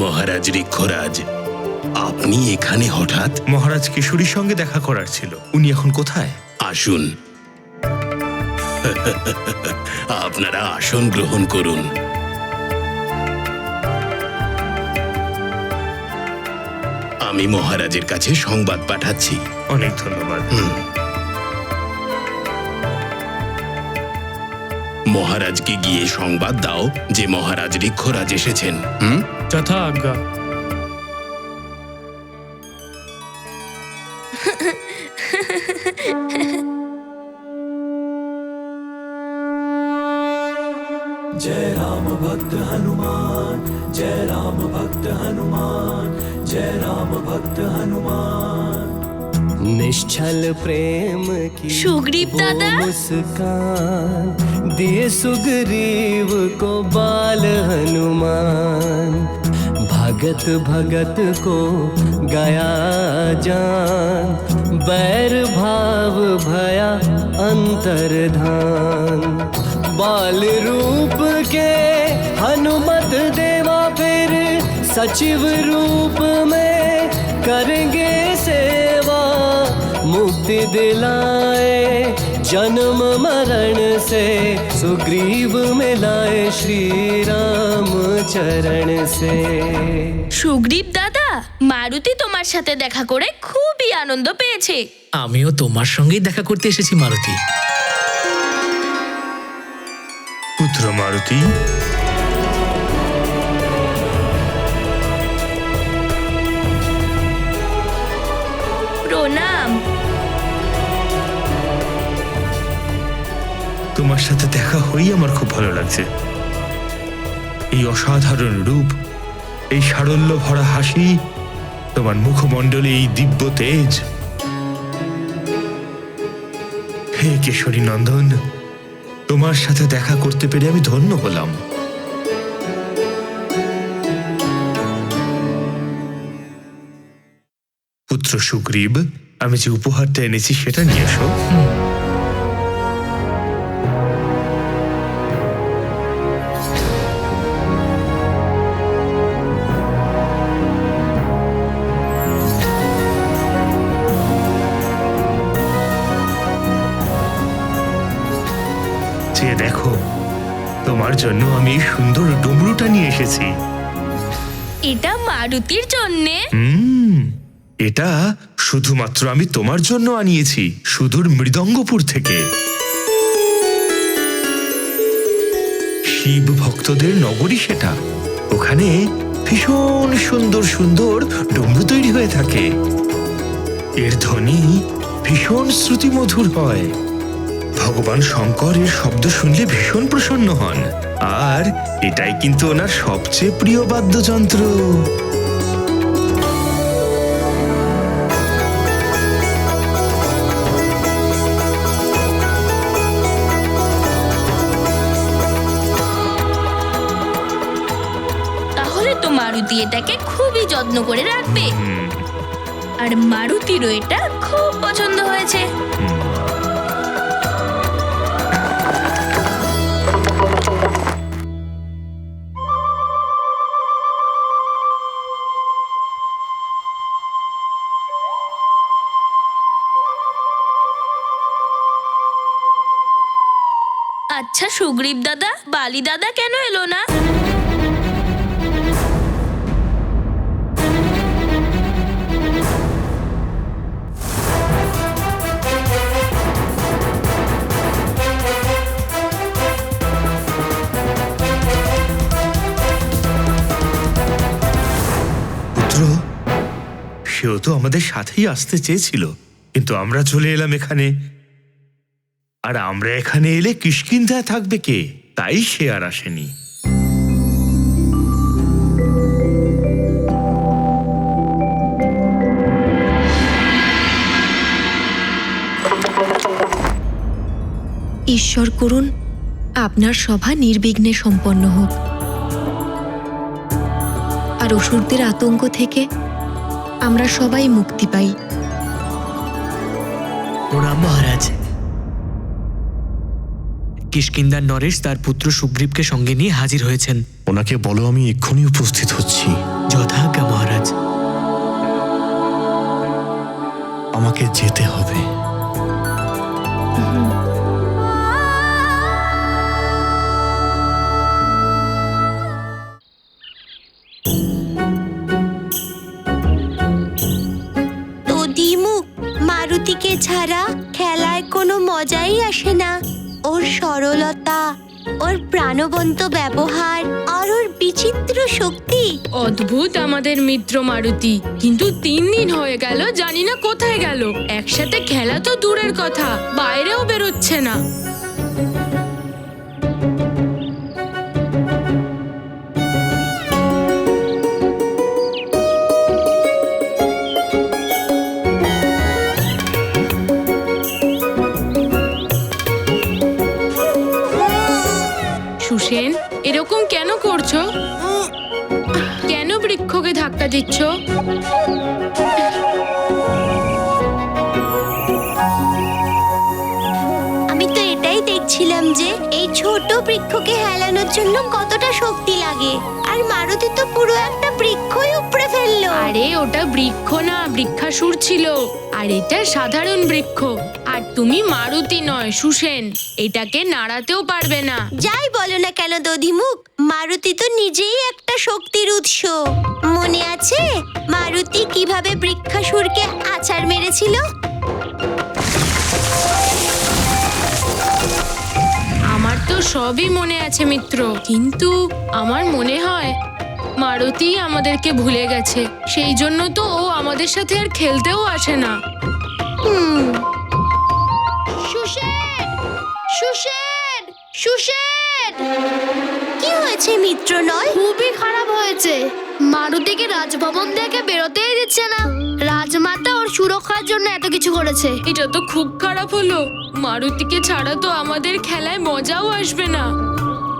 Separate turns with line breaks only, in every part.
মহারাজ ঋক্ষরাজ, আপনি এখানে হঠাৎ?
মহারাজ কিশোরীর সঙ্গে দেখা করার ছিল। উনি এখন কোথায়?
আসুন। আপনারা আসন গ্রহণ করুন। আমি মহারাজের কাছে সংবাদ পাঠাচ্ছি।
অনেক ধন্যবাদ।
মহারাজকে গিয়ে সংবাদ দাও যে মহারাজ ঋক্ষরাজ এসেছেন।
যথা আজ্ঞা।
जय राम भक्त हनुमान, जय राम भक्त हनुमान, जय राम भक्त हनुमान। निश्चल प्रेम की
सुग्रीव दादा,
मुस्कान दिए सुग्रीव को बाल हनुमान। भगत भगत को गया जान, बैर भाव भया अंतर्धान। बाल रूप के हनुमत देवा फिर सचिव रूप में करेंगे सेवा। मुक्ति दिलाए जन्म मरण से, सुग्रीव मिलाए श्री राम चरण से।
সুগ্রীব দাদা, মারুতি তোমার সাথে দেখা করে খুবই আনন্দ পেয়েছে।
আমিও তোমার সঙ্গেই দেখা করতে এসেছি মারুতি।
পুত্র মারুতি,
প্রণাম।
তোমার সাথে দেখা হয়েই আমার খুব ভালো লাগছে। এই অসাধারণ রূপ, এই সারল্য ভরা হাসি, তোমার মুখমণ্ডলে এই দিব্য তেজ। হে কেশরী নন্দন, তোমার সাথে দেখা করতে পেরে আমি ধন্য হলাম। পুত্র সুগ্রীব, আমি যে উপহারটা এনেছি সেটা নিয়ে এসো। চেয়ে দেখো, তোমার জন্য আমি এই সুন্দর ডমরুটা নিয়ে এসেছি।
এটা মারুতির জন্যে?
এটা শুধুমাত্র আমি তোমার জন্য আনিয়েছি, সুদূর মৃদঙ্গপুর থেকে। শিব ভক্তদের নগরী সেটা। ওখানে ভীষণ সুন্দর সুন্দর ডমরু তৈরি হয়ে থাকে। এর ধ্বনি ভীষণ শ্রুতিমধুর হয়। ভগবান শঙ্কর এর শব্দ শুনলে ভীষণ প্রসন্ন হন। আর এটাই কিন্তু ওনার সবচেয়ে প্রিয় বাদ্যযন্ত্র।
তাহলে তো মারুতি এটাকে খুবই যত্ন করে রাখবে। আর মারুতিরও এটা খুব পছন্দ হয়েছে। আচ্ছা সুগ্রীব দাদা, বালি দাদা কেন এলো না?
পুত্র, সেও তো আমাদের সাথেই আসতে চেয়েছিল, কিন্তু আমরা চলে এলাম এখানে। আর আমরা এখানে এলে কিষ্কিন্ধায় থাকবে কে? তাই সে আর আসেনি।
ঈশ্বর করুন আপনার সভা নির্বিঘ্নে সম্পন্ন হোক, আর অসুরদের আতঙ্ক থেকে আমরা সবাই মুক্তি পাই।
প্রণাম মহারাজ।
কিষ্কিন্ধার নরেশ তার পুত্র সুগ্রীবকে সঙ্গে নিয়ে হাজির হয়েছেন।
ওনাকে বলো আমি এক্ষুনি উপস্থিত হচ্ছি।
যথাজ্ঞা মহারাজ।
আমাকে যেতে হবে।
দধিমুখ, মারুতিকে ছাড়া খেলায় কোনো মজাই আসে না। ওর সরলতা, ওর প্রাণবন্ত ব্যবহার আর ওর বিচিত্র শক্তি।
অদ্ভুত আমাদের মিত্র মারুতি, কিন্তু 3 দিন হয়ে গেল জানি না কোথায় গেল। একসাথে খেলা তো দূরের কথা, বাইরেও বেরোচ্ছে না। সুসেন, এরকম কেন করছো? কেন বৃক্ষকে ধাক্কা দিচ্ছ?
আমি তো এটাই দেখছিলাম যে এই ছোট বৃক্ষকে হেলানোর জন্য কতটা শক্তি লাগে, আর মারুতি তো পুরো একটা বৃক্ষই উপড়ে ফেললো।
আরে ওটা বৃক্ষ না, বৃক্ষাসুর ছিল। আর এটা সাধারণ বৃক্ষ। আর তুমি মারুতি নয় সুসেন, এটাকে নাড়াতেও পারবে না।
যাই বলো না কেন দধিমুখ, মারুতি তো নিজেই একটা শক্তির উৎস। মনে আছে মারুতি কিভাবে বৃক্ষাসুরকে আছাড় মেরেছিল?
আমার তো সবই মনে আছে মিত্র, কিন্তু আমার মনে হয় মারুতি আমাদেরকে ভুলে গেছে। সেই জন্য তো ও আমাদের সাথে আর খেলতেও আসে না।
সুসেন, সুসেন, সুসেন! কি হয়েছে মিত্র নয়?
খুবই খারাপ হয়েছে। মারুতিকে রাজভবন থেকে বেরোতেই দিচ্ছে না। রাজমাতা ওর সুরক্ষার জন্য এত কিছু করেছে।
এটা তো খুব খারাপ হলো। মারুতিকে ছাড়া তো আমাদের খেলায় মজাও আসবে না।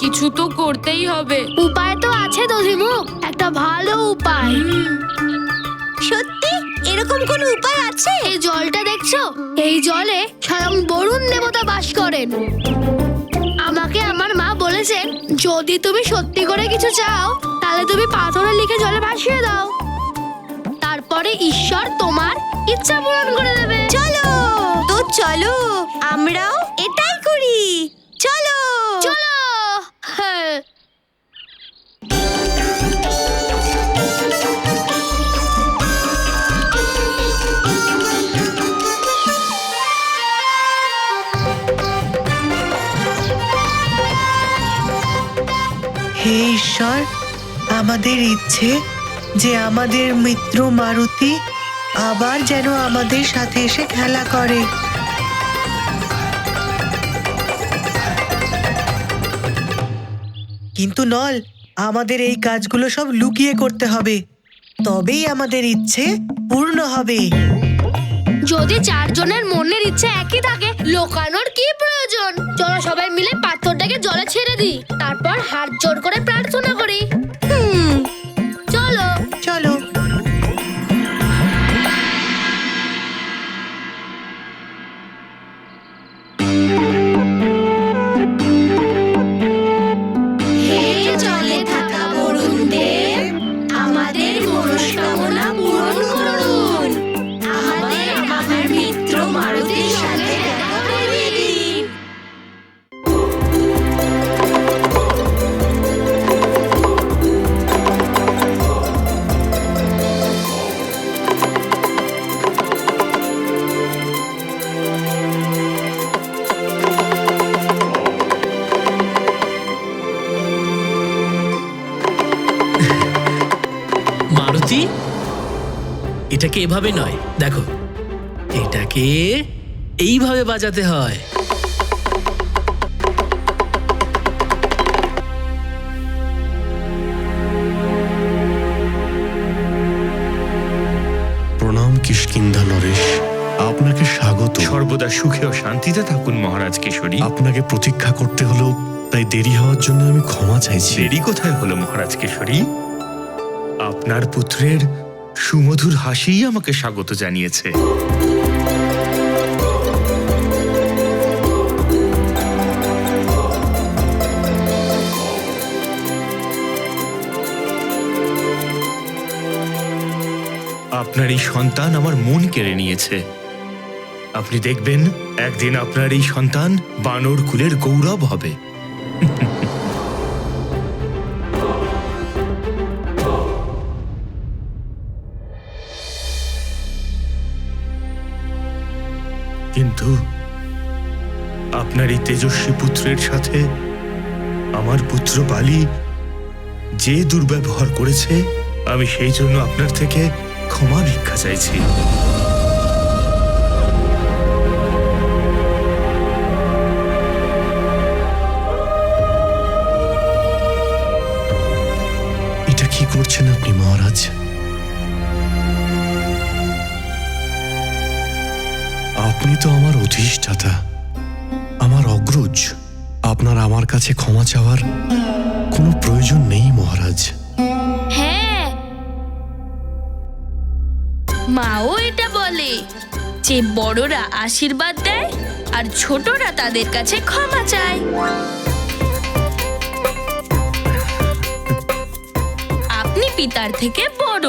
কিছু তো করতেই হবে।
উপায় তো আছে দধিমুখ, একটা ভালো উপায়।
সত্যি এরকম কোনো উপায় আছে?
এই জলটা দেখছো? এই জলে স্বয়ং বরুণ দেবতা বাস করেন। আমাকে আমার মা বলেছেন, যদি তুমি সত্যি করে কিছু চাও তাহলে তুমি পাথরে লিখে জলে ভাসিয়ে দাও, তারপরে ঈশ্বর তোমার ইচ্ছা পূরণ করে দেবে।
চলো তো, চলো আমরাও এটাই করি। চলো
চলো। হ্যাঁ।
হে ঈশ্বর, আমাদের ইচ্ছে যে আমাদের মিত্র মারুতি আবার যেন আমাদের সাথে এসে খেলা করে। কিন্তু নল, আমাদের এই কাজগুলো সব লুকিয়ে করতে হবে, তবেই আমাদের ইচ্ছে পূর্ণ হবে।
যদি 4 জনের মনের ইচ্ছে একই থাকে, লোকানোর কি প্রয়োজন? চলো সবাই মিলে পাথরটাকে জলে ছেড়ে দিই, তারপর হাত জোড় করে প্রার্থনা করি। চলো
চলো।
হে জলে থাকা বরুণ দেব, আমাদের মনস্কামনা পূরণ করুন। আমাদের আমার মিত্র মারুতির সাথে দেখা করিয়ে দিন।
মারুতি, এটাকে এভাবে নয়, দেখো এটাকে এইভাবে বাজাতে হয়।
প্রণাম কিষ্কিন্ধা নরেশ, আপনাকে স্বাগত।
সর্বদা সুখে ও শান্তিতে থাকুন মহারাজ কেশরী।
আপনাকে প্রতীক্ষা করতে হলো, তাই দেরি হওয়ার জন্য আমি ক্ষমা চাইছি।
দেরি কোথায় হলো মহারাজ কেশরী? আপনার পুত্রের সুমধুর হাসিই আমাকে স্বাগত জানিয়েছে। আপনার এই সন্তান আমার মন কেড়ে নিয়েছে। আপনি দেখবেন একদিন আপনার এই সন্তান বানর কুলের গৌরব হবে। কিন্তু আপনার এই তেজস্বী পুত্রের সাথে আমার পুত্র বালি যে দুর্ব্যবহার করেছে, আমি সেই জন্য আপনার থেকে ক্ষমা ভিক্ষা চাইছি।
এটা কি করছেন আপনি মহারাজ? আপনি তো আমার অধিষ্ঠাতা, আমার অগ্রজ। আপনার আমার কাছে ক্ষমা চাওয়ার কোনো প্রয়োজন নেই মহারাজ।
হ্যাঁ, মাও এটা বলে যে বড়রা আশীর্বাদ দেয় আর ছোটরা তাদের কাছে ক্ষমা চায়। আপনি পিতার থেকে বড়,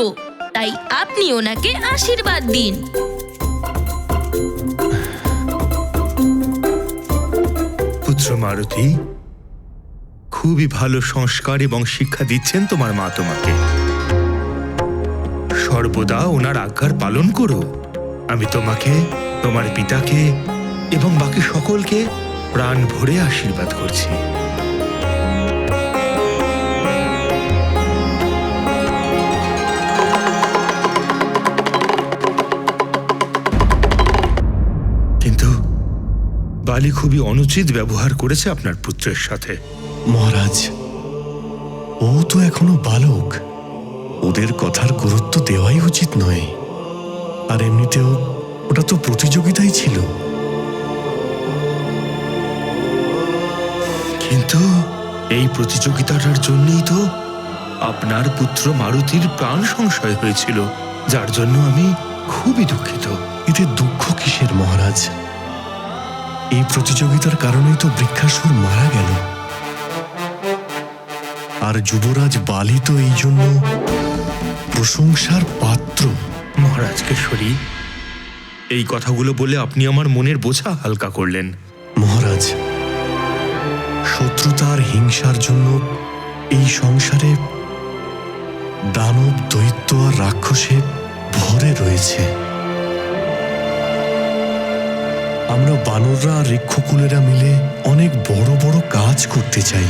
তাই আপনি ওনাকে আশীর্বাদ দিন।
পুত্র মারুতি, খুবই ভালো সংস্কার এবং শিক্ষা দিচ্ছেন তোমার মা তোমাকে। সর্বদা ওনার আজ্ঞার পালন করো। আমি তোমাকে, তোমার পিতাকে এবং বাকি সকলকে প্রাণ ভরে আশীর্বাদ করছি। কিন্তু বালি খুবই অনুচিত ব্যবহার করেছে আপনার পুত্রের সাথে।
মহারাজ, ও তো এখনো বালক, ওদের কথার গুরুত্ব দেওয়াই উচিত নয়। আর এমনিতেও ওটা তো প্রতিযোগিতাই ছিল।
কিন্তু এই প্রতিযোগিতাটার জন্যই তো আপনার পুত্র মারুতির প্রাণ সংশয় হয়েছিল, যার জন্য আমি খুবই দুঃখিত।
এতে দুঃখ কিসের মহারাজ? এই প্রতিযোগিতার কারণেই তো বৃক্ষাসুর মারা গেল। আর যুবরাজ বালি তো এই জন্য প্রশংসার পাত্র।
মহারাজ কেশরী, এই কথাগুলো বলে আপনি আমার মনের বোঝা হালকা করলেন।
মহারাজ, শত্রুতা আর হিংসার জন্য এই সংসারে দানব, দৈত্য আর রাক্ষসে ভরে রয়েছে। আমরা বানররা আর ঋক্ষকুলেরা মিলে অনেক বড় বড় কাজ করতে চাই।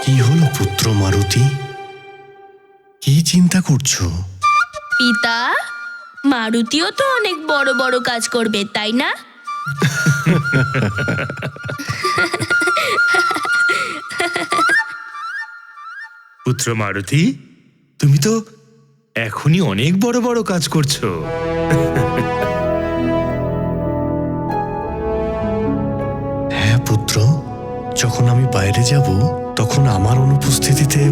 কি হলো পুত্র মারুতি? কি চিন্তা করছো?
পিতা, মারুতিও তো অনেক বড় বড় কাজ করবে, তাই না?
পুত্র মারুতি, তুমি তো এখনই অনেক বড় বড় কাজ করছো।
হ্যাঁ পুত্র, যখন আমি বাইরে যাব তখন আমার অনুপস্থিতিতে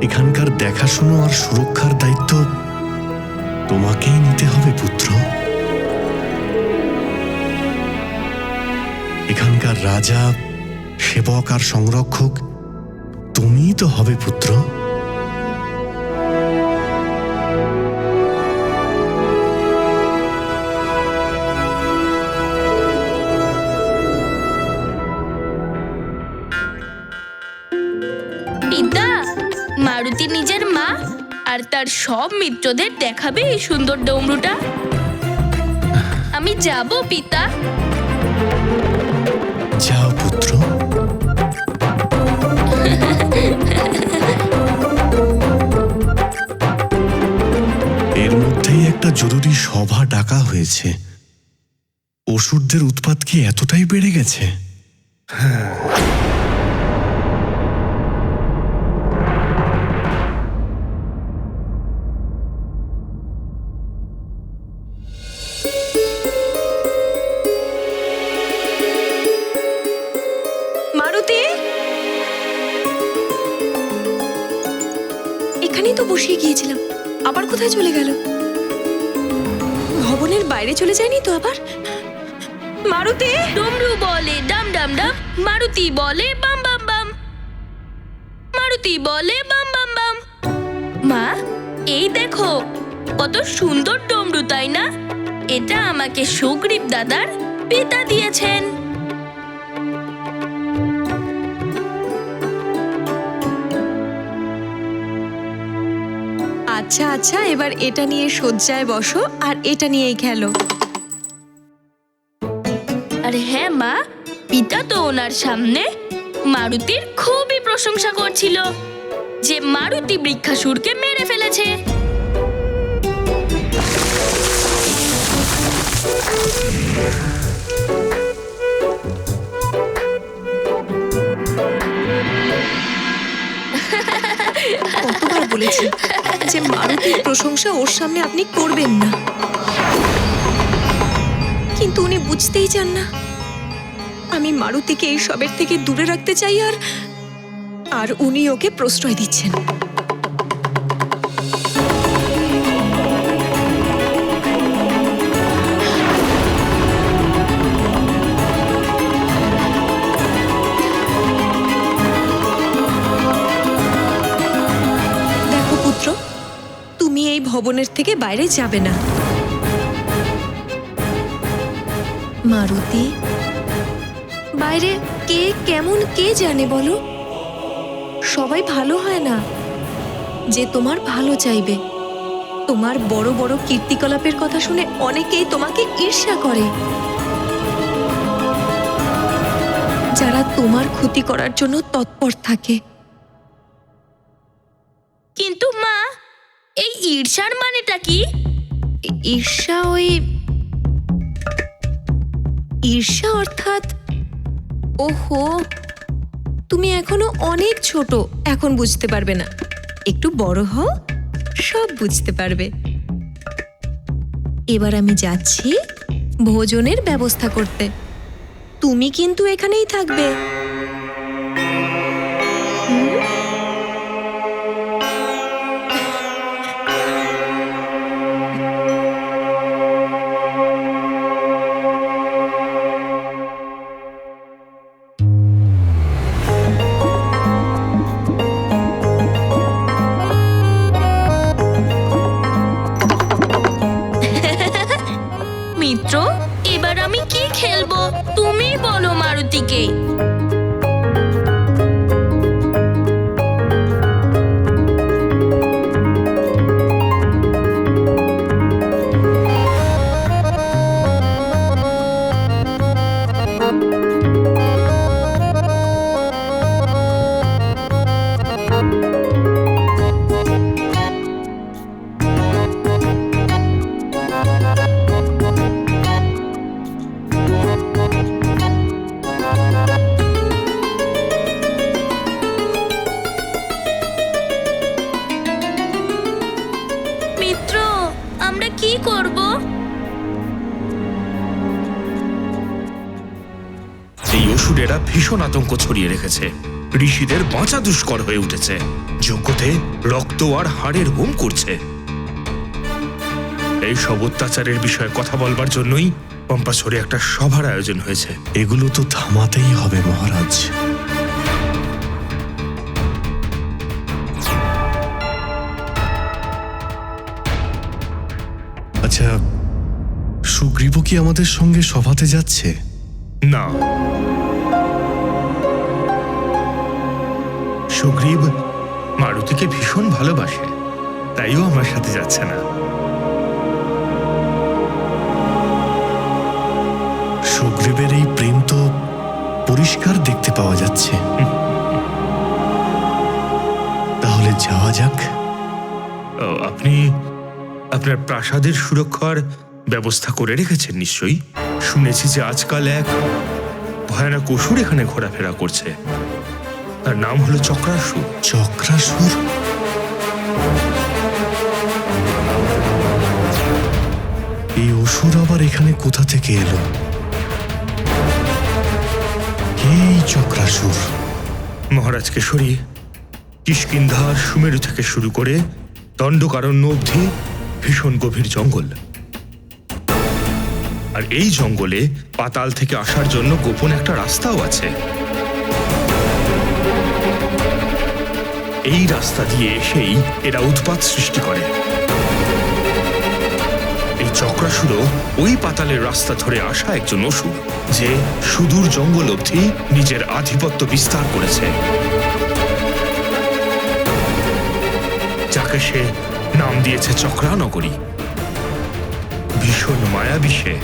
এখানকার দেখাশুনো আর সুরক্ষার দায়িত্ব তোমাকেই নিতে হবে পুত্র। এখানকার রাজা, সেবক আর সংরক্ষক তুমিই তো হবে পুত্র।
পিতা, মারুতি নিজের মা আর তার সব মিত্রদের দেখাবে এই সুন্দর ডমরুটা। আমি যাব পিতা।
যাও পুত্র। এর মধ্যেই একটা জরুরি সভা ডাকা হয়েছে। অসুরদের উৎপাত কি এতটাই বেড়ে গেছে?
মারুতি, এখানেই তো বসিয়ে গিয়েছিলাম, আবার কোথায় চলে গেল? ভবনের বাইরে চলে যায়নি তো আবার? মারুতি!
ডমরু বলে ডাম ডাম ডাম, মারুতি বলে বাম বাম বাম, মারুতি বলে বাম বাম বাম। মা, এই দেখো কত সুন্দর ডমরু, তাই না? এটা আমাকে সুগ্রীব দাদার পিতা দিয়েছেন।
আচ্ছা আচ্ছা, এবার এটা নিয়ে শয্যায় বসো আর এটা নিয়েই খেলো।
আরে হ্যাঁ মা, পিতা তো ওনার সামনে মারুতির খুবই প্রশংসা করছিল যে মারুতি বৃক্ষাসুরকে মেরে ফেলেছে।
কতবার বলেছি যে মারুতির প্রশংসা ওর সামনে আপনি করবেন না, কিন্তু উনি বুঝতেই চান না। আমি মারুতিকে এই সবের থেকে দূরে রাখতে চাই, আর উনি ওকে প্রশ্রয় দিচ্ছেন। দেখো পুত্র, তুমি এই ভবনের থেকে বাইরে যাবে না। মারুতি, বাইরে কে কেমন কে জানে বলো? সবাই ভালো হয় না যে তোমার ভালো চাইবে। তোমার বড় বড় কীর্তিকলাপের কথা শুনে অনেকেই তোমাকে ঈর্ষা করে, যারা তোমার ক্ষতি করার জন্য তৎপর থাকে।
কিন্তু মা, এই ঈর্ষার মানেটা কি?
ঈর্ষা ঈর্ষা অর্থাৎ, ওহো, তুমি এখনো অনেক ছোট, এখন বুঝতে পারবে না। একটু বড় হও, সব বুঝতে পারবে। এবার আমি যাচ্ছি ভোজনের ব্যবস্থা করতে। তুমি কিন্তু এখানেই থাকবে।
মিত্র, এবার আমি কি খেলবো তুমি বলো মারুতিকে। মিত্র, আমরা কি করব?
এই অসুরেরা ভীষণ আতঙ্ক ছড়িয়ে রেখেছে। ঋষিদের বাঁচা দুষ্কর হয়ে উঠেছে। যজ্ঞতে রক্ত আর হাড়ের হোম করছে। এই সব অত্যাচারের বিষয়ে কথা বলবার জন্যই পম্পাসরে একটা সভার আয়োজন হয়েছে।
এগুলো তো থামাতেই হবে মহারাজ। আচ্ছা, সুগ্রীব কি আমাদের সঙ্গে সভাতে যাচ্ছে?
না, সুগ্রীব মারুতিকে ভীষণ ভালোবাসে, তাইও আমার সাথে যাচ্ছে না।
সুগ্রীবের এই প্রেম তো পরিষ্কার দেখতে পাওয়া যাচ্ছে। তাহলে যাওয়া যাক।
আপনি আপনার প্রাসাদের সুরক্ষার ব্যবস্থা করে রেখেছেন নিশ্চয়ই। শুনেছি যে আজকাল এক ভয়ানক অসুর এখানে ঘোরাফেরা করছে। তার নাম হলো চক্রাসুর।
চক্রাসুর? এই অসুর আবার এখানে কোথা থেকে এলো? কে এই চক্রাসুর?
মহারাজ কেশরী, কিষ্কিন্ধার সুমেরু থেকে শুরু করে দণ্ডকারণ্য অবধি ভীষণ গভীর জঙ্গল। আর এই জঙ্গলে পাতাল থেকে আসার জন্য গোপন একটা রাস্তাও আছে। এই রাস্তা দিয়ে এসেই এরা উৎপাত সৃষ্টি করে। এই চক্রাসুরও ওই পাতালের রাস্তা ধরে আসা একজন অসুর, যে সুদূর জঙ্গল অবধি নিজের আধিপত্য বিস্তার করেছে, যাকে সে নাম দিয়েছে চক্রানগরী। ভীষণ মায়াবী সে।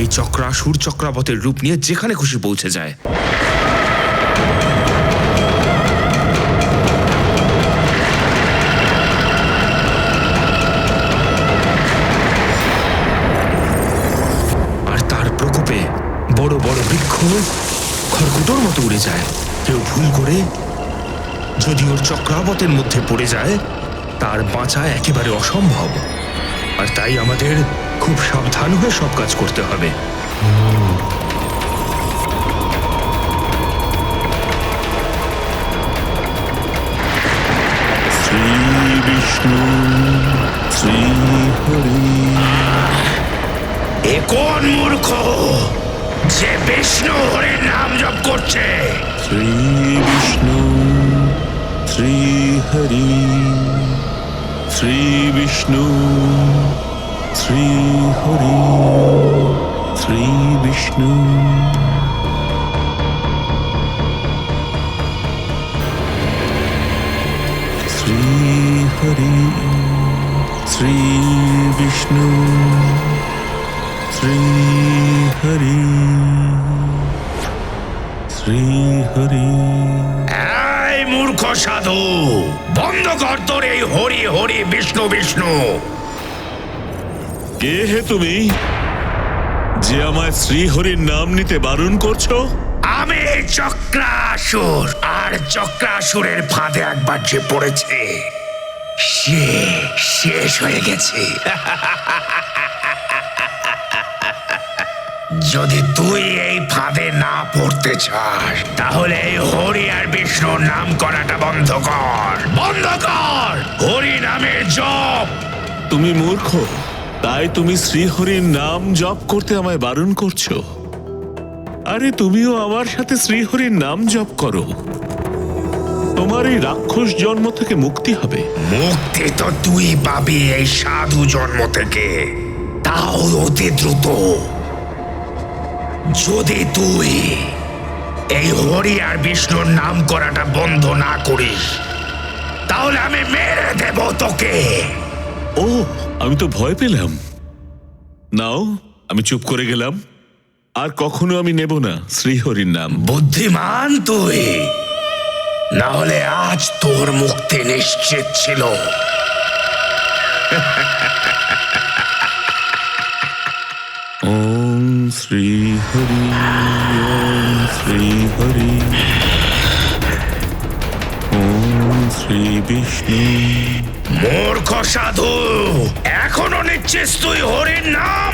এই চক্রাসুর চক্রাবতের রূপ নিয়ে যেখানে খুশি পৌঁছে যায়। আর তার প্রকোপে বড় বড় বৃক্ষ খড়কুটোর মতো উড়ে যায়। কেউ ভুল করে যদি ওর চক্রাবতের মধ্যে পড়ে যায়, তার বাঁচা একেবারে অসম্ভব। আর তাই আমাদের খুব সাবধান হয়ে সব কাজ করতে হবে।
শ্রী বিষ্ণু শ্রী হরি।
এ কোন মূর্খ যে বিষ্ণু হরির নাম জপ করছে?
শ্রী বিষ্ণু শ্রী হরি। শ্রী বিষ্ণু শ্রী হরি। শ্রী বিষ্ণু। শ্রী হরি। শ্রী বিষ্ণু শ্রী হরি। শ্রী হরি।
এই মূর্খ সাধু, বন্ধ কর তোর এই হরি হরি বিষ্ণু বিষ্ণু।
কে হে তুমি, যে আমায় শ্রীহরির নাম নিতে বারণ করছো?
আমি চক্রাসুর, আর চক্রাসুরের ফাঁদে একবার যে পড়েছে সে শেষ হয়ে গেছে। যদি তুই এই ফাঁদে না পড়তে চাস, তাহলে এই হরি আর বিষ্ণুর নাম করাটা বন্ধ কর, বন্ধ কর। হরি নামের জপ।
তুমি মূর্খ, তাই তুমি শ্রীহরির নাম জপ করতে আমায় বারণ করছো? আরে তুমিও আমার সাথে শ্রীহরির নাম জপ করো, তোমার এই রাক্ষস জন্ম থেকে মুক্তি হবে।
মুক্তি তো তুই পাবি এই সাধু জন্ম থেকে, তাও অতি দ্রুত। যদি তুই এই হরি আর বিষ্ণুর নাম করাটা বন্ধ না করিস, তাহলে আমি মেরে দেব তোকে।
ও, আমি তো ভয় পেলাম। নাও, আমি চুপ করে গেলাম। আর কখনো আমি নেব না শ্রীহরির নাম।
বুদ্ধিমান তুই, না হলে আজ তোর মুক্তি নিশ্চিত ছিল।
ওম শ্রী হরি। ওম শ্রী হরি। ওম শ্রী বিষ্ণু।
মূর্খ সাধু, এখনো নিচ্ছিস তুই হরির নাম?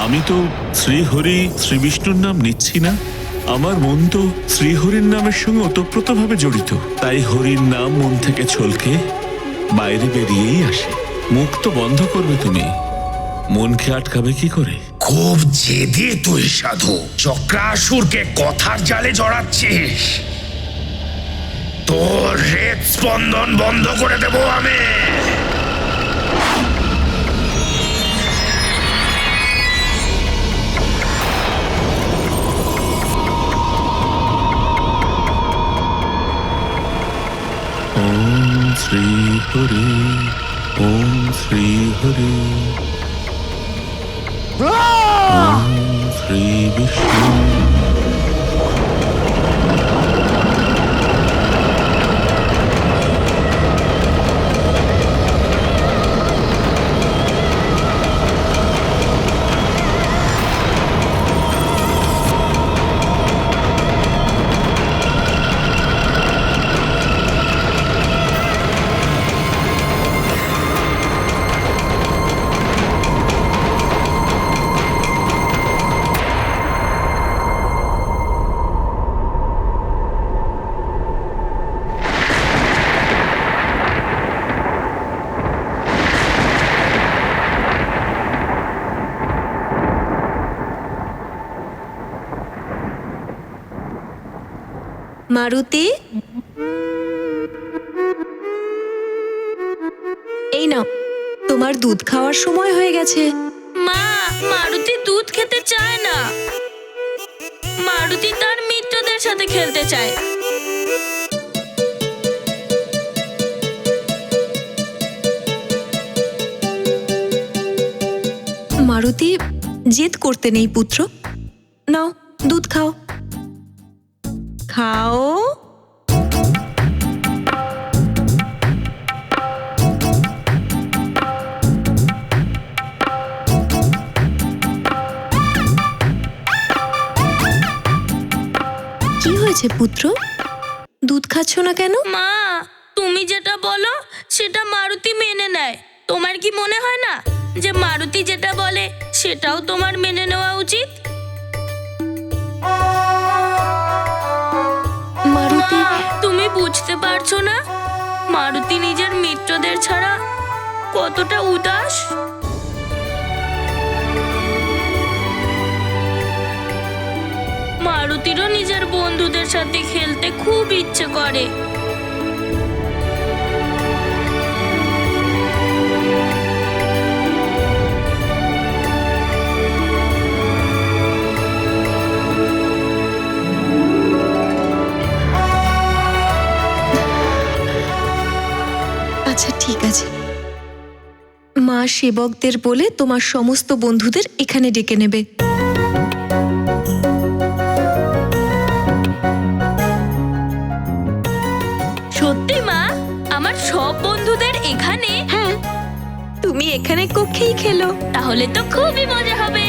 আমি তো শ্রীহরি শ্রী বিষ্ণুর নাম নিচ্ছি না। আমার মন তো শ্রীহরির নামের সঙ্গে ওতপ্রোতভাবে জড়িত। তাই হরির নাম মন থেকে ছলকে বাইরে বেরিয়েই আসে। মুখ তো বন্ধ করবে তুমি, মনকে আটকাবে কি করে?
খুব জেদি তুই সাধু, চক্রাসুরকে কথার জালে জড়াচ্ছিস। তোর হৃদস্পন্দন বন্ধ করে দেব আমি।
ওম শ্রী হরি। ওম শ্রী হরি। ওম শ্রী বিষ্ণু।
মারুতি, এই নাও, তোমার দুধ খাওয়ার সময় হয়ে গেছে।
মা, মারুতি দুধ খেতে চায় না। মারুতি তার মিত্রদের সাথে খেলতে চায়।
মারুতি, জেদ করতে নেই পুত্র, নাও দুধ খাও। খাও। কি হয়েছে পুত্র, দুধ খাচ্ছ না কেন?
মা, তুমি যেটা বলো সেটা মারুতি মেনে নেয়। তোমার কি মনে হয় না যে মারুতি যেটা বলে সেটাও তোমার মেনে নেওয়া উচিত?
মারুতি,
মা, তুমি বুঝতে পারছো না মারুতি নিজের মিত্রদের ছাড়া কতটা উদাস? মারুতিরও নিজের বন্ধুদের সাথে খেলতে খুব ইচ্ছে করে।
আচ্ছা ঠিক আছে, মা সেবকদের বলে তোমার সমস্ত বন্ধুদের এখানে ডেকে নেবে।
সত্যি মা, আমার সব বন্ধুদের এখানে?
হ্যাঁ, তুমি এখানে কক্ষেই খেলো।
তাহলে তো খুবই মজা হবে।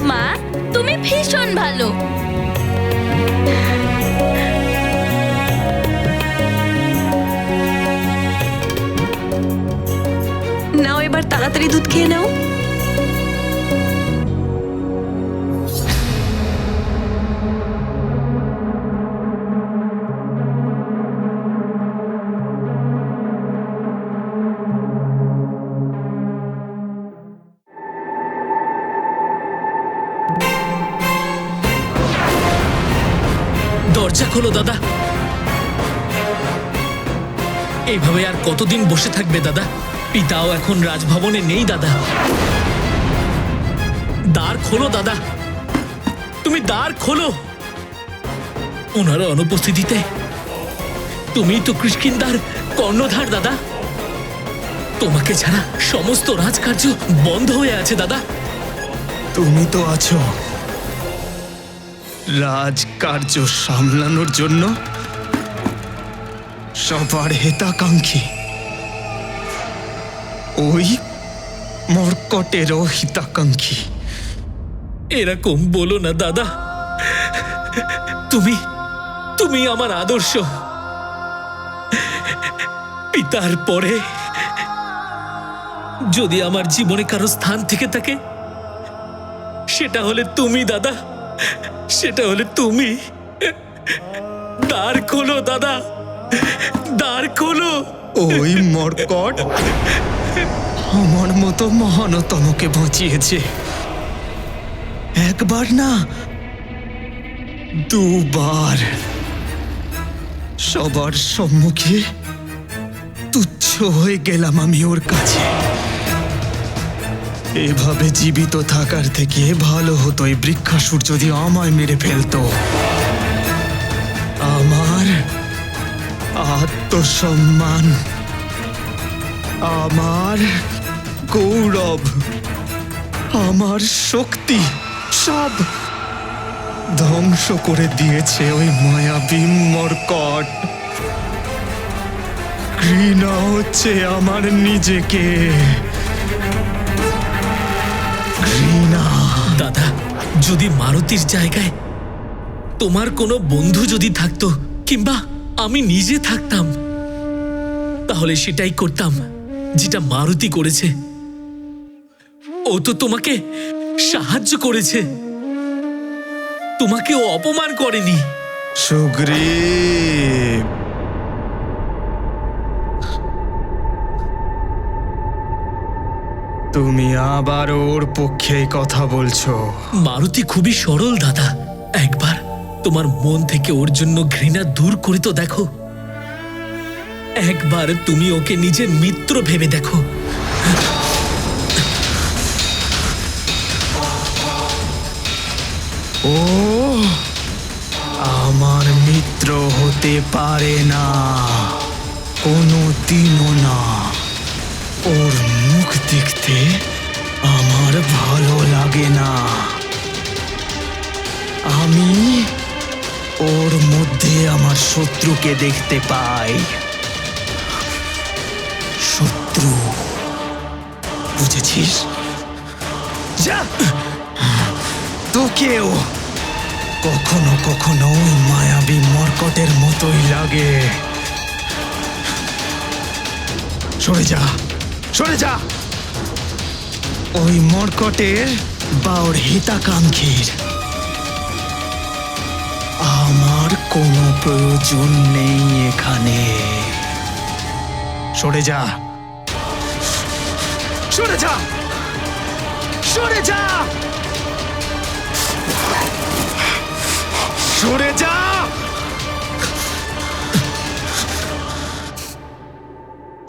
মা, তুমি ভীষণ ভালো।
নাও এবার তাড়াতাড়ি দুধ খেয়ে নাও।
দরজা খোলো দাদা। এইভাবে আর কতদিন বসে থাকবে দাদা? পিতাও এখন রাজভবনে নেই দাদা। দ্বার খোলো দাদা, তুমি দ্বার খোলো। ওনারা অনুপস্থিতিতে তুমি তো কৃষ্কিন্দার কর্ণধার দাদা। তোমাকে ছাড়া সমস্ত রাজকার্য বন্ধ হয়ে আছে দাদা।
তুমি তো আছো রাজকার্য সামলানোর জন্য সবার হিতাকাঙ্ক্ষী। ওই মর্কটেরও হিতাকাঙ্ক্ষী।
এরকম বলো না দাদা। তুমি তুমি আমার আদর্শ। পিতার পরে যদি আমার জীবনে কারো স্থান থেকে থাকে সেটা হলে তুমি দাদা, সেটা হলে তুমি। দ্বার খোলো দাদা, দ্বার খোলো।
ওই মর্কট আমার মতো মহানতমকে বাঁচিয়েছে। একবার না, দুবার। সবার সম্মুখে তুচ্ছ হয়ে গেলাম আমি ওর কাছে। এভাবে জীবিত থাকার থেকে ভালো হতো এই বৃক্ষাসুর যদি আমায় মেরে ফেলতো। আমার আত্মসম্মান, আমার গৌরব, আমার শক্তি সব ধ্বংস করে দিয়েছে ওই মায়াবী মর্কট। ঘৃণা হচ্ছে আমার নিজেকে, ঘৃণা।
দাদা, যদি মারুতির জায়গায় তোমার কোনো বন্ধু যদি থাকতো কিংবা আমি নিজে থাকতাম তাহলে সেটাই করতাম যেটা মারুতি করেছে। ও তো তোমাকে সাহায্য করেছে, তোমাকে ও অপমান করেনি।
সুগ্রীব, তুমি আবার ওর পক্ষে কথা বলছো।
মারুতি খুবই সরল দাদা। একবার তোমার মন থেকে ওর জন্য ঘৃণা দূর করে তো দেখো। একবার তুমি ওকে নিজের মিত্র ভেবে দেখো।
ও আমার মিত্র হতে পারে না, কোনো দিনও না। ওর মুখ দেখতে আমার ভালো লাগে না। আমি ওর মধ্যে আমার শত্রুকে দেখতে পাই। শত্রু, বুঝেছিস? যা, তোকেও কখনো কখনো ওই মায়াবী মর্কটের মতোই লাগে। সরে যা, সরে যা। ওই মর্কটের বা ওর হিতাকাঙ্ক্ষীর আমার কোনো প্রয়োজন নেই এখানে। সরে যা, সরে যা, সরে যা, সরে যা।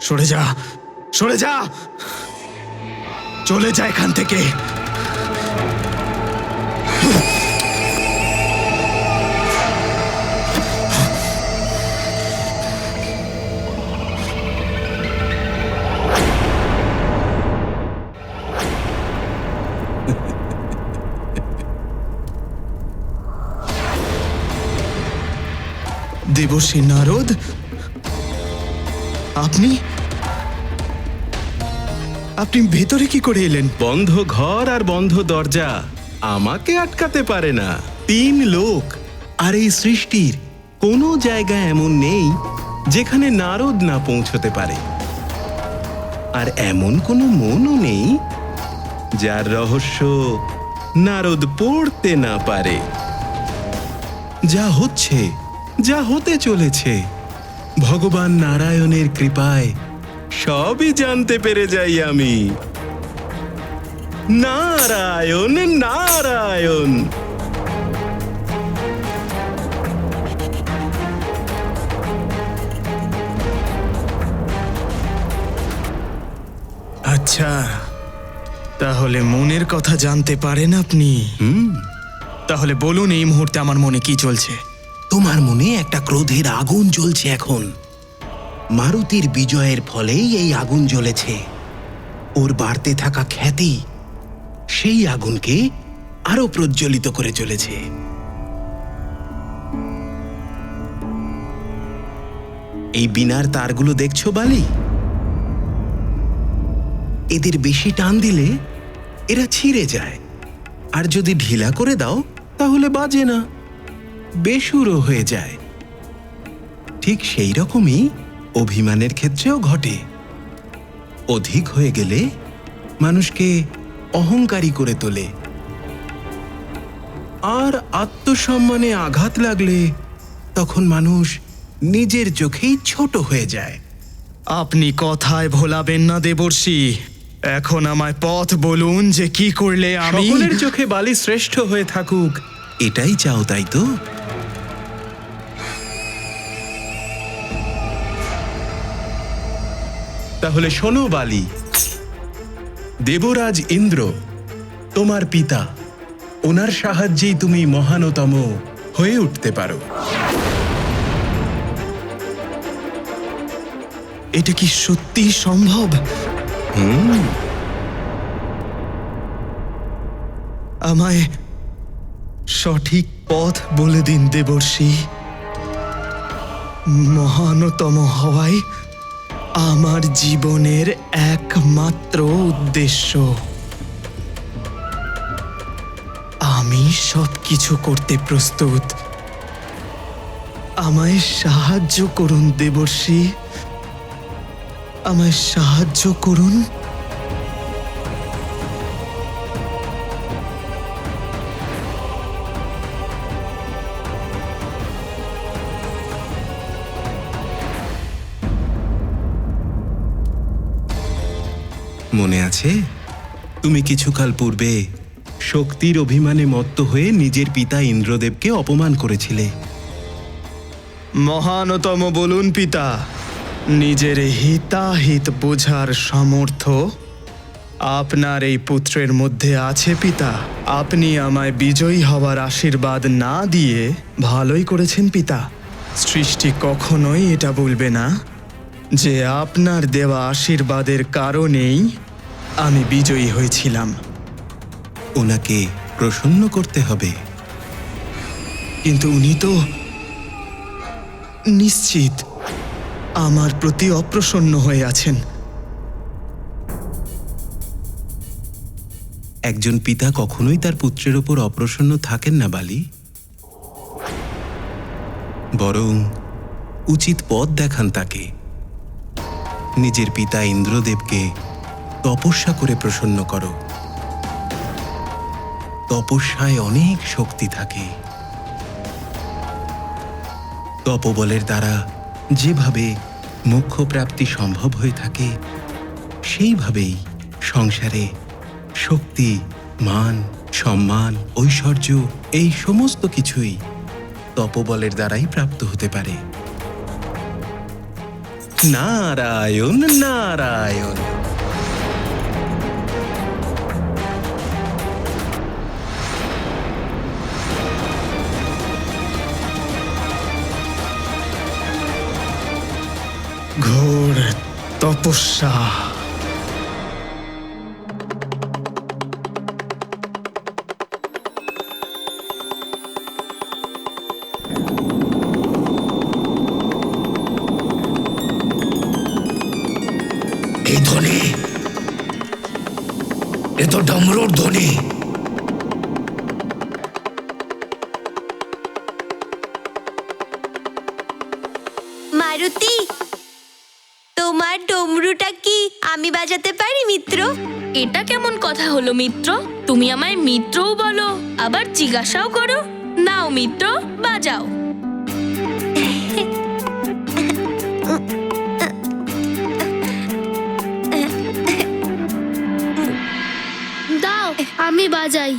সরে যা, সরে যা, চলে যা এখান থেকে। দেবর্ষী নারদ, আপনি আপনি ভেতরে কি করে এলেন?
বন্ধ ঘর আর বন্ধ দরজা আমাকে আটকাতে পারে না। 3 লোক আর এই সৃষ্টির কোনো জায়গা এমন নেই যেখানে নারদ না পৌঁছতে পারে। আর এমন কোনো মনও নেই যার রহস্য নারদ পড়তে না পারে। যা হচ্ছে, যা হতে চলেছে, ভগবান নারায়ণের কৃপায় সবই জানতে পেরে যাই আমি। নারায়ণ নারায়ণ।
আচ্ছা, তাহলে মনের কথা জানতে পারেন আপনি? তাহলে বলুন এই মুহূর্তে আমার মনে কি চলছে?
তোমার মনে একটা ক্রোধের আগুন জ্বলছে এখন। মারুতির বিজয়ের ফলেই এই আগুন জ্বলেছে। ওর বাড়তে থাকা খ্যাতি সেই আগুনকে আরো প্রজ্বলিত করে চলেছে। এই বিনার তারগুলো দেখছো বালি? এদের বেশি টান দিলে এরা ছিঁড়ে যায়, আর যদি ঢিলা করে দাও তাহলে বাজে না, বেসুরো হয়ে যায়। ঠিক সেই রকমই অভিমানের ক্ষেত্রেও ঘটে। অধিক হয়ে গেলে মানুষকে অহংকারী করে তোলে, আর আত্মসম্মানে আঘাত লাগলে তখন মানুষ নিজের চোখেই ছোট হয়ে যায়।
আপনি কথায় ভোলাবেন না দেবর্ষী। এখন আমায় পথ বলুন যে কি করলে আমি
সকলের চোখে বালি শ্রেষ্ঠ হয়ে থাকুক, এটাই চাও তাই তো? তাহলে শোনো বালি, দেবরাজ ইন্দ্র তোমার পিতা, ওনার সাহায্যেই তুমি মহানতম হয়ে উঠতে পারো।
এটা কি সত্যি সম্ভব? আমায় সঠিক পথ বলে দিন দেবর্ষী। মহানতম হওয়াই আমার জীবনের একমাত্র উদ্দেশ্য। আমি সবকিছু করতে প্রস্তুত। আমায় সাহায্য করুন দেবর্ষী, আমায় সাহায্য করুন।
মনে আছে তুমি কিছুকাল পূর্বে শক্তির অভিমানে মত্ত হয়ে নিজের পিতা ইন্দ্রদেবকে অপমান করেছিলে।
মহানতম বলুন পিতা, নিজের হিতাহিত বোঝার সামর্থ্য আপনার এই পুত্রের মধ্যে আছে পিতা। আপনি আমায় বিজয়ী হওয়ার আশীর্বাদ না দিয়ে ভালোই করেছেন পিতা। সৃষ্টি কখনোই এটা বলবে না যে আপনার দেওয়া আশীর্বাদের কারণেই আমি বিজয়ী হয়েছিলাম।
ওনাকে প্রসন্ন করতে হবে।
কিন্তু উনি তো নিশ্চিত আমার প্রতি অপ্রসন্ন হয়ে আছেন।
একজন পিতা কখনোই তার পুত্রের ওপর অপ্রসন্ন থাকেন না বালি, বরং উচিত পথ দেখান তাকে। নিজের পিতা ইন্দ্রদেবকে তপস্যা করে প্রসন্ন করো। তপস্যায় অনেক শক্তি থাকে। তপবলের দ্বারা যেভাবে মোক্ষ প্রাপ্তি সম্ভব হয়ে থাকে, সেইভাবেই সংসারে শক্তি, মান, সম্মান, ঐশ্বর্য এই সমস্ত কিছুই তপবলের দ্বারাই প্রাপ্ত হতে পারে। নারায়ণ নারায়ণ।
ঘোর তপস্যা।
এই ধ্বনি, এ তো ডমরুর ধ্বনি।
মারুতি, তোমার ডমরুটা কি আমি বাজাতে পারি মিত্র?
এটা কেমন কথা হলো মিত্র? তুমি আমায় মিত্রও বলো, আবার জিজ্ঞাসাও করো। নাও মিত্র, বাজাও।
দাও আমি বাজাই।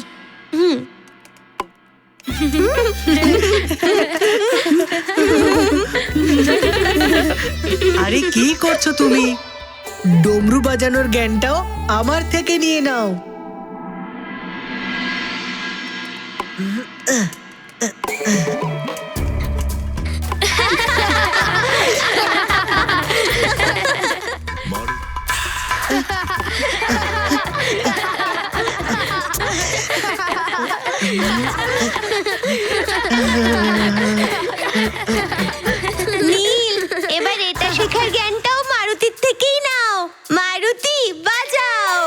আরে কি করছো তুমি? ডমরু বাজানোর জ্ঞানটাও আমার থেকে নিয়ে নাও।
নীল, এবার এটা শেখার জ্ঞানটাও মারুতির থেকেই নাও। মারুতি, বাজাও।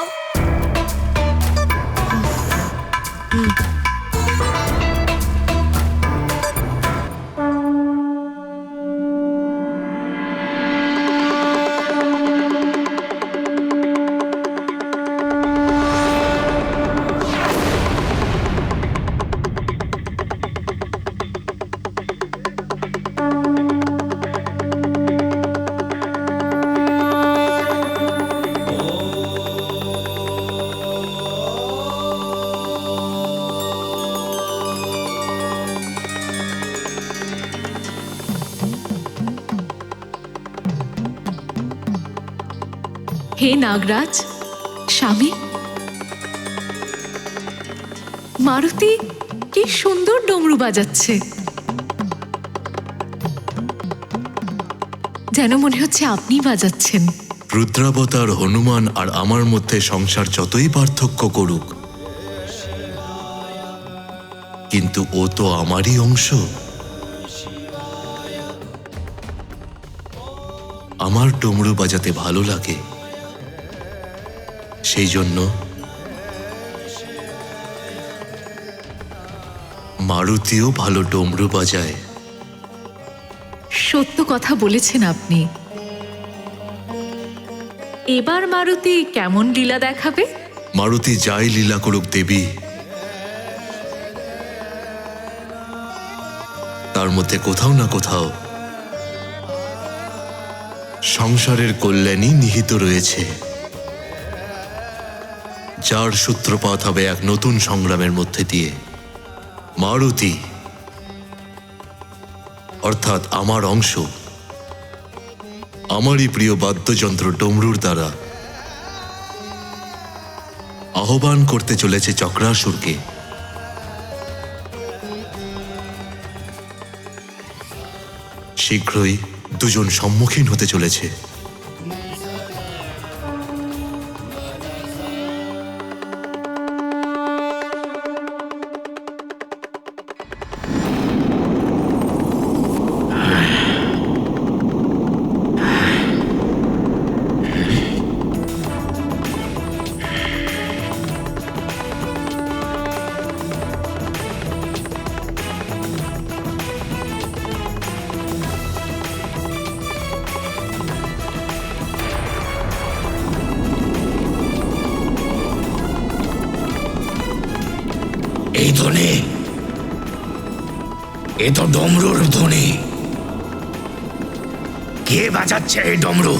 হে নাগরাজ, স্বামী, মারুতি কি সুন্দর ডমরু বাজাচ্ছে। যেন মনে হচ্ছে আপনি বাজাচ্ছেন।
রুদ্রাবতার হনুমান আর আমার মধ্যে সংসার যতই পার্থক্য করুক, কিন্তু ও তো আমারই অংশ। আমার ডমরু বাজাতে ভালো লাগে, সেই জন্য মারুতিও ভালো ডমরু বাজায়।
সত্য কথা বলেছেন আপনি। এবার মারুতি কেমন লীলা দেখাবে?
মারুতি যাই লীলা করুক দেবী, তার মধ্যে কোথাও না কোথাও সংসারের কল্যাণই নিহিত রয়েছে। যার সূত্রপাত হবে এক নতুন সংগ্রামের মধ্যে দিয়ে। মারুতি অর্থাৎ আমার অংশ, আমারই প্রিয় বাদ্যযন্ত্র ডমরুর দ্বারা আহ্বান করতে চলেছে চক্রাসুরকে। শীঘ্রই দুজন সম্মুখীন হতে চলেছে।
এই ধ্বনি, এ তো ডমরুর ধ্বনি। কে বাজাচ্ছে এই ডমরু?